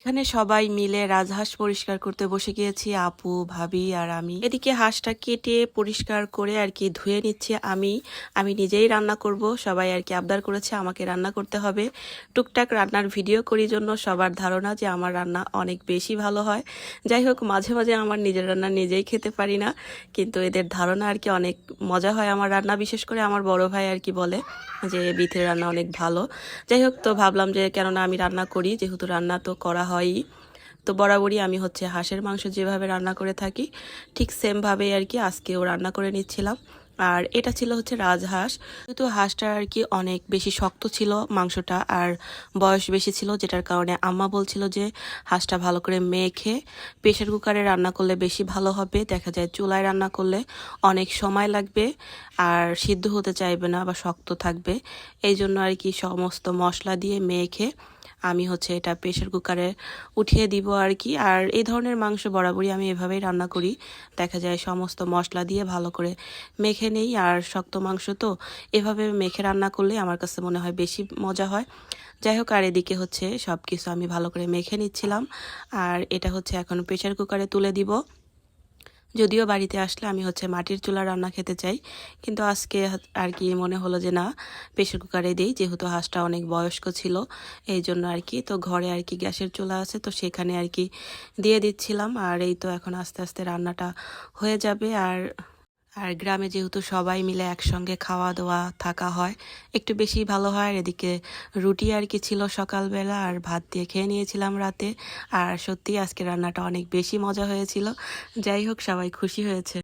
এখানে সবাই মিলে রাজহাঁস পরিষ্কার করতে বসে গিয়েছি, আপু, ভাবি আর আমি। এদিকে হাঁসটা কেটে পরিষ্কার করে আর কি ধুয়ে নিচ্ছি আমি। আমি নিজেই রান্না করব, সবাই আর কি আবদার করেছে আমাকে রান্না করতে হবে। টুকটাক রান্নার ভিডিও করি জন্য সবার ধারণা যে আমার রান্না অনেক বেশি ভালো হয়। যাই হোক, মাঝে মাঝে আমার নিজের রান্না নিজেই খেতে পারি না, কিন্তু এদের ধারণা আর কি অনেক মজা হয় আমার রান্না। বিশেষ করে আমার বড় ভাই আর কি বলে যে বিথের রান্না অনেক ভালো। যাই হোক, তো ভাবলাম যে কেননা আমি রান্না করি, যেহেতু রান্না তো করা হয়ই, তো বরাবরই আমি হচ্ছে হাঁসের মাংস যেভাবে রান্না করে থাকি ঠিক সেমভাবে আর কি আজকেও রান্না করে নিচ্ছিলাম। আর এটা ছিল হচ্ছে রাজহাঁস। যেহেতু হাঁসটা আর কি অনেক বেশি শক্ত ছিল মাংসটা, আর বয়স বেশি ছিল, যেটার কারণে আম্মা বলছিল যে হাঁসটা ভালো করে মেখে প্রেশার কুকারে রান্না করলে বেশি ভালো হবে। দেখা যায় চুলায় রান্না করলে অনেক সময় লাগবে আর সিদ্ধ হতে চাইবে না বা শক্ত থাকবে। এই জন্য আর কি সমস্ত মশলা দিয়ে মেখে আমি হচ্ছে এটা প্রেশার কুকারে উঠিয়ে দিব আর কি। আর এই ধরনের মাংস বরাবরই আমি এভাবেই রান্না করি। দেখা যায় সমস্ত মশলা দিয়ে ভালো করে মেখে নেই, আর শক্ত মাংস তো এভাবে মেখে রান্না করলে আমার কাছে মনে হয় বেশি মজা হয়। যাই হোক, আর এদিকে হচ্ছে সব কিছু আমি ভালো করে মেখে নিচ্ছিলাম, আর এটা হচ্ছে এখন প্রেশার কুকারে তুলে দিব। যদিও বাড়িতে আসলে আমি হচ্ছে মাটির চুলা রান্না খেতে চাই, কিন্তু আজকে আর কি মনে হলো যে না, প্রেশার কুকারে দিই, যেহেতু হাঁসটা অনেক বয়স্ক ছিল এই জন্য আর কি। তো ঘরে আর কি গ্যাসের চুলা আছে, তো সেখানে আর কি দিয়ে দিচ্ছিলাম। আর এই তো এখন আস্তে আস্তে রান্নাটা হয়ে যাবে। আর আর গ্রামে যেহেতু সবাই মিলে একসঙ্গে খাওয়া দাওয়া থাকা হয়, একটু বেশি ভালো হয়। আর এদিকে রুটি আর কি ছিল সকালবেলা, আর ভাত দিয়ে খেয়ে নিয়েছিলাম রাতে। আর সত্যি আজকে রান্নাটা অনেক বেশি মজা হয়েছিল। যাই হোক, সবাই খুশি হয়েছে।